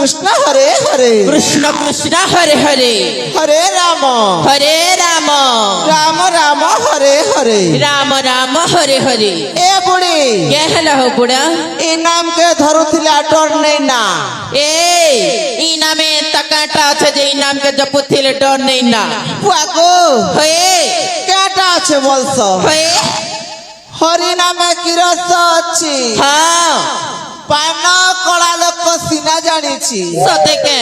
कृष्ण हरे हरे कृष्ण कृष्ण हरे हरे हरे राम राम राम हरे हरे राम राम हरे हरे। ए बुढ़ी क्या हेला हो बुढ़ा ई नाम के धरुथिला डर नहीं ना ए ई नामे तकाटा আছে যে এই নামকে জপুথিলে ডর নেই না बुआको হয়ে केटा আছে বলছ হয়ে हरि नामे की रस अछि হ্যাঁ पान कला लोक सीना जानिछि সতে কে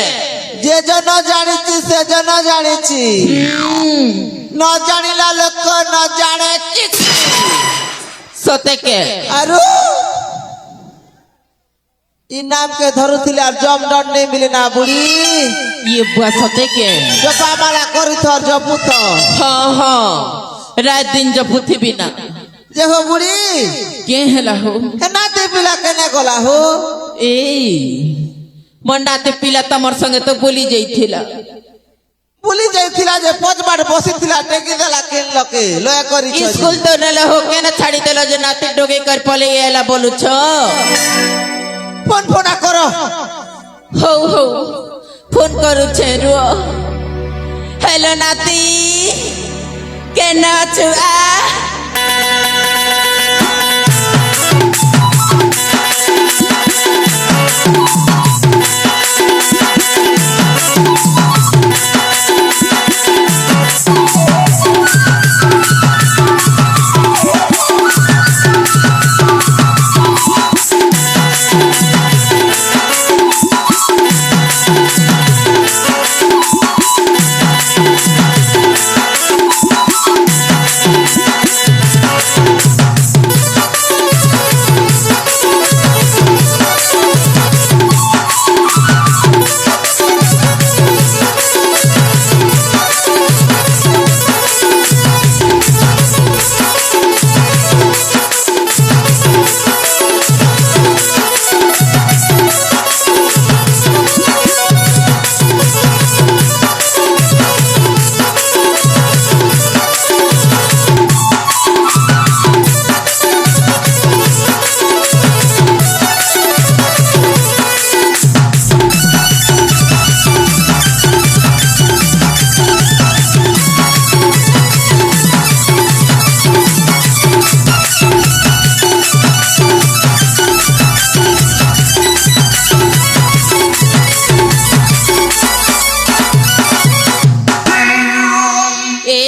जे जन जानिछि से जन जानिछि न जानिला लोक न जाने किछ সতে কে आरु ई नाम के धरुथिले আর जम डर नहीं मिले ना बुढ़ी ये बुआ सते के जपा माला करी थर जपुथ हाँ हाँ रात दिन जपुथी बिना जे हो बुढ़ी के हेला हो ना ते पिला केने गला हो ए मंडाते पिला तमर संगे तो बोली जाइथिला पुली जाइथिला जे पच बार बसिथिला टेकी देला केन लके लया करी छ स्कूल तो नले हो के ना छाड़ी देलो जे नाती डोगे कर पले एला बोलु छ फोन फोना करो हो हो फोन करू छे रुओ हेलो नाती केना छु आ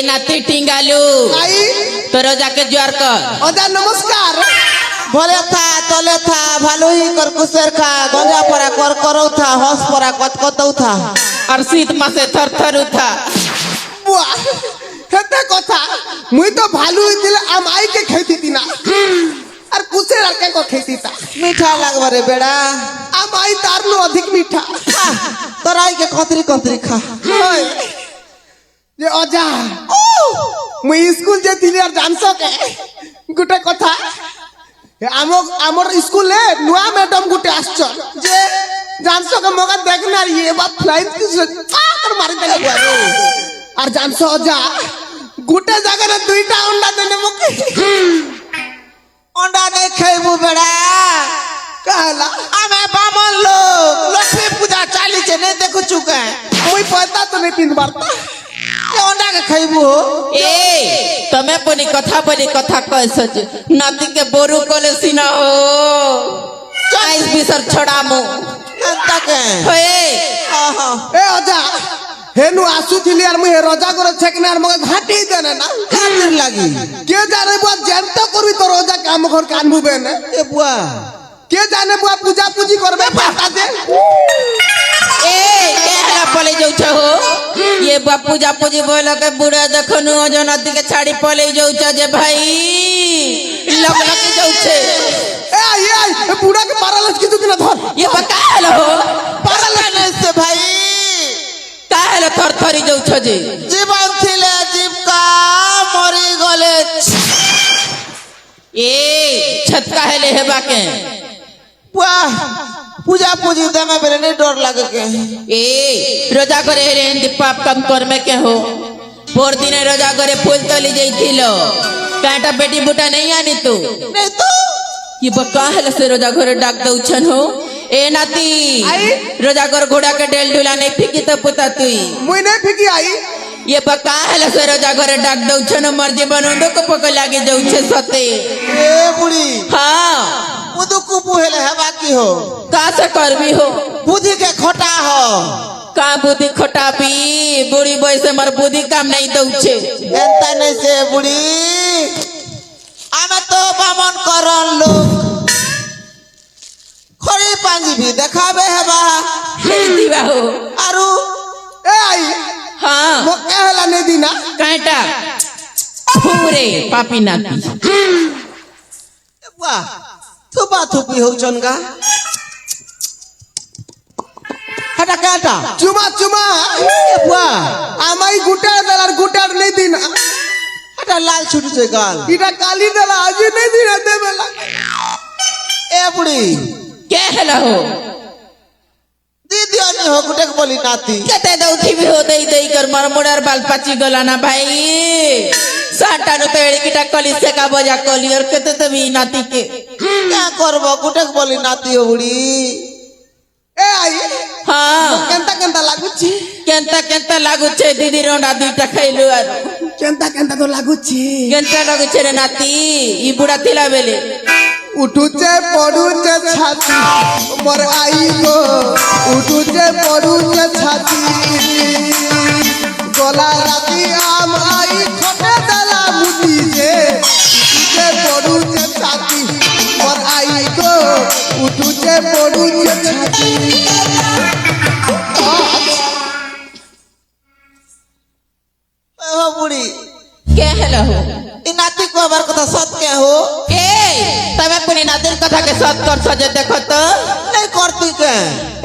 नाती टिंगालू आई तोरो जाके ज्वार कर अदा नमस्कार भले था तले था भालो ही कर कुसेर खा गंजा परा कर करौ था हंस परा कत कतौ था और शीत मासे थर थर उठा बुआ हेते कथा मुई तो भालू दिल अमाई के खेती थी ना और कुसे लड़के को खेती था मीठा लागबा रे बेड़ा अमाई तारलो अधिक मीठा तराई के कतरी कतरी खा होय जे अजा मुई स्कूल जे दिली और जानसो के गुटे कथा आमर स्कूल ले नुआ मैडम गुटे आछो जे जानसो के मगा देखना ये बात फ्लाइट की कर मारी देले बुआ और जानसो अजा गुटे जगह रे दुईटा अंडा देने मके अंडा नहीं खाइबू बेड़ा कहला हमें बामन लोग लक्ष्मी पूजा चाली छे नहीं देखु चुका मुई पता तो नहीं तीन बार अंडा के खाइबू ए तमे पनी कथा कह सज नाती के बोरू कोले सिना हो 22 बिसर छड़ामो अंता के होए आहा ए अजा हेनु आसु थिली और मुई रोजा कर छकने और मगे घाटी देने ना खातिर लागी के जाने बुआ जनता करबी तो रोजा काम घर कानबू बेने ए बुआ के जाने बुआ पूजा पूजी करबे पाता दे ए केहला पले जाउ छ हो ये बा पूजा पूजी बोल के बुढ़ा देखनु जो नदी के छाड़ी पले जाउ छ जे भाई लग लग जाउ छे ए बूढ़ा के मारल की तू ना धर ये बका हलो पागल नहीं से भाई काहेला थर थरी जाउ छ जे जीवन थिले जीव का मरी गले ए छत काहेले हेबा के बुआ पूजा पूजी दे में बेरे नहीं डर लागे के ए रोजा करे रे हिंदी पाप कम कर में के हो पोर दिन रोजा करे फूल तली जाइथिलो काटा बेटी बुटा नहीं आनी तू नहीं तो ये बका हल से रोजा घरे डाक दउ छन हो ए नाती आई? रोजा कर घोड़ा के डेल ढुला नहीं फिकी तो पुता तुई मुई नहीं फिकी आई ये बका है से रोजा घरे डाक दउ छन मर्जी बनोंडो को पक लागे जाउ छे सते ए बुढ़ी हां मुदु कुपु हेले है बाकी हो का से करबी हो बुद्धि के खोटा हो का बुद्धि खोटा पी बुढ़ी बोय से मर बुद्धि काम नहीं दउ छे एंता नहीं से बुढ़ी आमे तो बामन करन लोग खड़ी पांजी भी देखाबे है बा हे दीवा हो आरु ए आई हां मो कहला नहीं दीना कांटा पूरे पापी नाती वाह थुपा थुपी हो चनगा हटा काटा चुमा चुमा वाह আমাই গুটার দেলার গুটার নেই দিনা हटा लाल छुट से गाल এটা কালি দেলা আজি নেই দিনা দেবেলা ए बुढ़ी क्या हला हो दीदी नहीं हो गुटे के बोली नाती कते दउथी भी हो दई दई कर मर मोड़र बाल पाची गला ना भाई साटा नु तेड़ी किटा कली से का बजा कली और कते तभी नाती के क्या करबो गुटे के बोली नाती हो बुढ़ी এ আই हां কেনতা কেনতা লাগুছি केंता केंता लागु छे दीदी रोंडा दुईटा खाइलु आर কেনতা কেনতা তো লাগুছি केंता लागु छे रे नाती ई बुढ़ा थिला बेले উঠুছে পড়ুছে ছাতি মোর আই গো উঠুছে পড়ুছে ছাতি গলা রাতি আমাই খটে দেলা মুটি যে উঠুছে পড়ুছে ছাতি মোর আই গো উঠুছে পড়ুছে ছাতি हो बुढ़ी के हला हो ई नाती को हमार कथा सत के हो ए तमे पुनी नातिर कथा के साथ कर सजे देखो तो नहीं करती के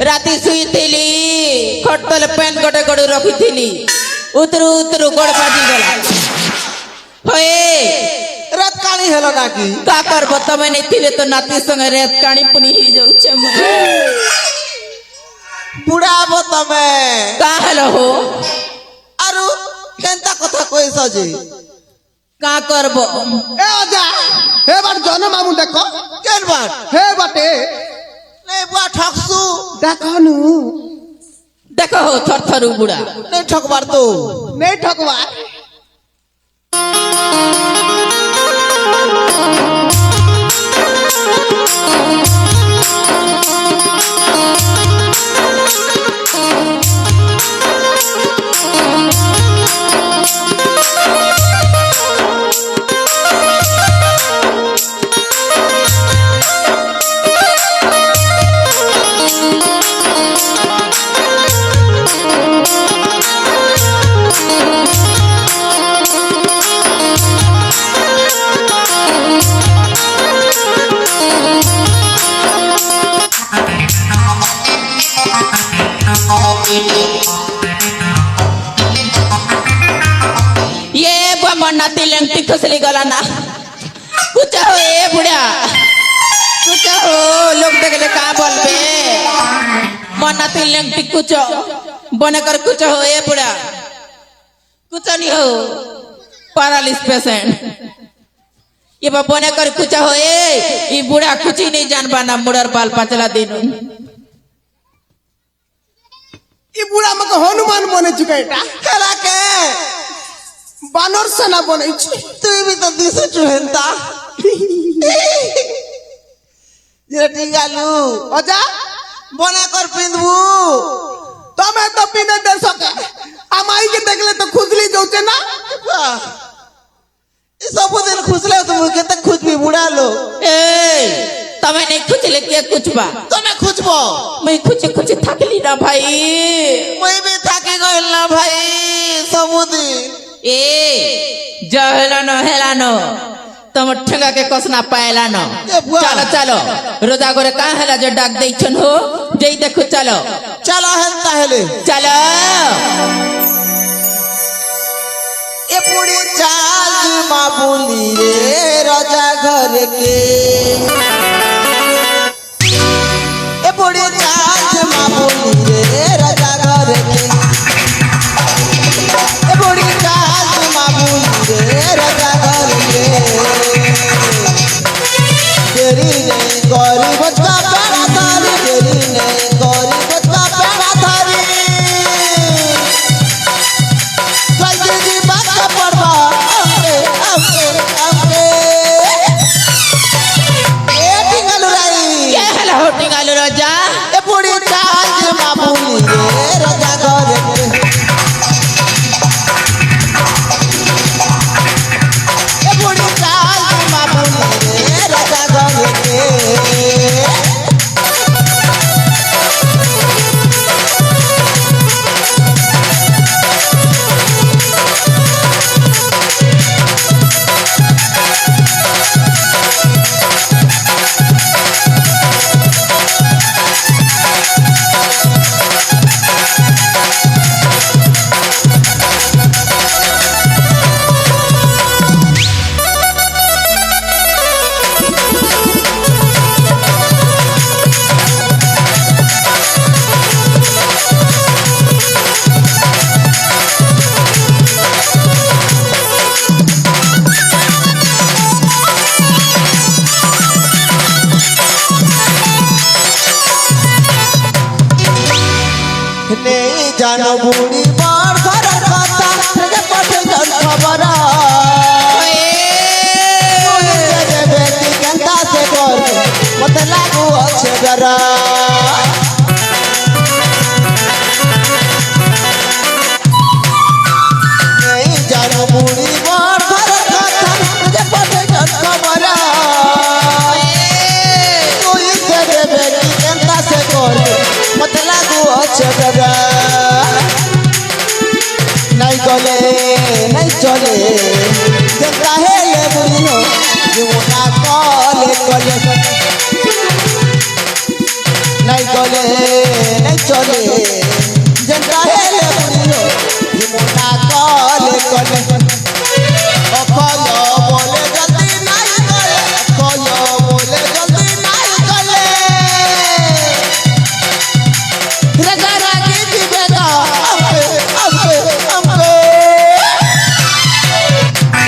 राती सुई थिली खटतले पेन गटे गडु रखी थिली उतरु उतरु गोड़ बाजी गला होए रात काली हेलो नाकी का करबो तमे नहीं थिले तो नाती संग रेत काणी पुनी ही जाउ छे म बुढ़ा बो तमे का हलो हो आरु केनता कथा कोई सजे का करबो এ অজা হে বাট জন মামু দেখো केन बात হে বাটে नहीं बुआ ठकसू দেখনু देखो हो थर थर बुढ़ा नहीं ठकबार तो নেই ঠকবা ये बमन नाती लंगटी खसली गला ना कुछ हो ए बुढ़ा कुछ हो लोग देखले का बोलबे मन नाती लंगटी कुछ बने कर कुछ हो ए बुढ़ा कुछ नहीं हो पैरालिस पेशेंट ये बने कर कुछ हो ए ये बुढ़ा कुछ ही नहीं जान पाना मुड़र बाल पाचला दिन ই বুড়া আমাকে হনুমান বনে চুকে এটা केला के বানর সেনা বনেছি तू भी तो दिसे चुहंता ये टिंगालू অজা बना कर पिंदबू তুমি তো পিনে দে সকে আমাইকে দেখলে তো খুজলি যাচ্ছে না ये सब दिन खुशले तुम केते खुद भी बुढ़ा लो ए तमे नहीं कुछ लेके कुछ बा तने खुजबो मैं कुछ कुछ थकली ना भाई मैं भी थाकी गइल ना भाई सब दिन ए जहलानो हेलानो तुम ठेगा के कसना पाएलानो ए बुआ। चलो चलो रोजा गोरे कहाँ हेला जो डाक दे छन हो जई देखो चलो चलो हंता हेले चलो ये पूरी चाल माँ बोली रे राजा घर के ये पूरी चाल माँ बोली रे राजा घर के ये पूरी चाल माँ बोली रे राजा घर के तेरी नहीं गौरी बचका बड़ा तारी तेरी জানো বুড়ি বড় ঘরের কথা যে পথে জন খবর দেবে কি কেনতা সে করে মতে লাগু আছে ডর এই জানো বুড়ি বড় ঘরের কথা যে পথে জন খবর তুই দেবে কি কেনতা সে করে মতে লাগু আছে ডর নাই গলে নাই চলে যেটা হেলে বুড়িও জীবনা কলে কলে নাই গলে নাই চলে যেটা হেলে বুড়িও জীবনা কলে কলে অকল বলে জলদি নাই গলে অকল বলে জলদি নাই গলে রাজা রাজি দিবে না আমকে আমকে আমকে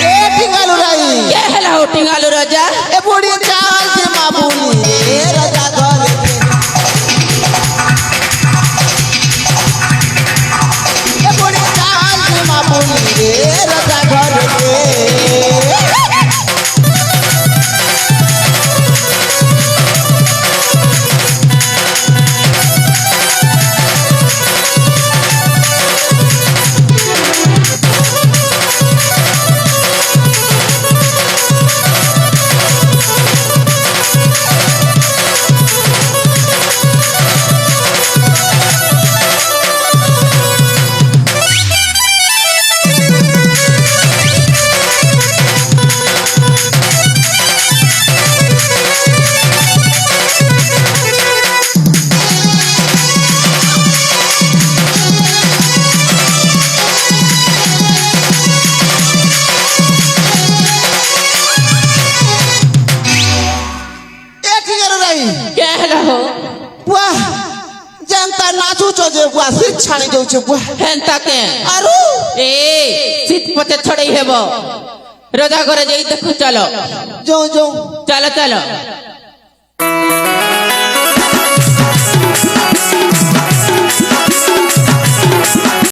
এ টিঙ্গালু রাই কে হেলা হো টিঙ্গালু রাজা এ বুড়ি চাল যে মাবুলি এ রাজা ঘরে এ বুড়ি চাল যে মাবুলি এ রাজা ঘরে এ টিঙ্গালু রাই কে হেলা হো বাহ যেনতা নাচুছ যে বাহ শীত ছাড়ি যাচ্ছে বাহ হেনতা কে আরু এ শীত পথে ছড়াই হেব রাজা ঘরে যাই দেখো চলো যাও যাও চলো চলো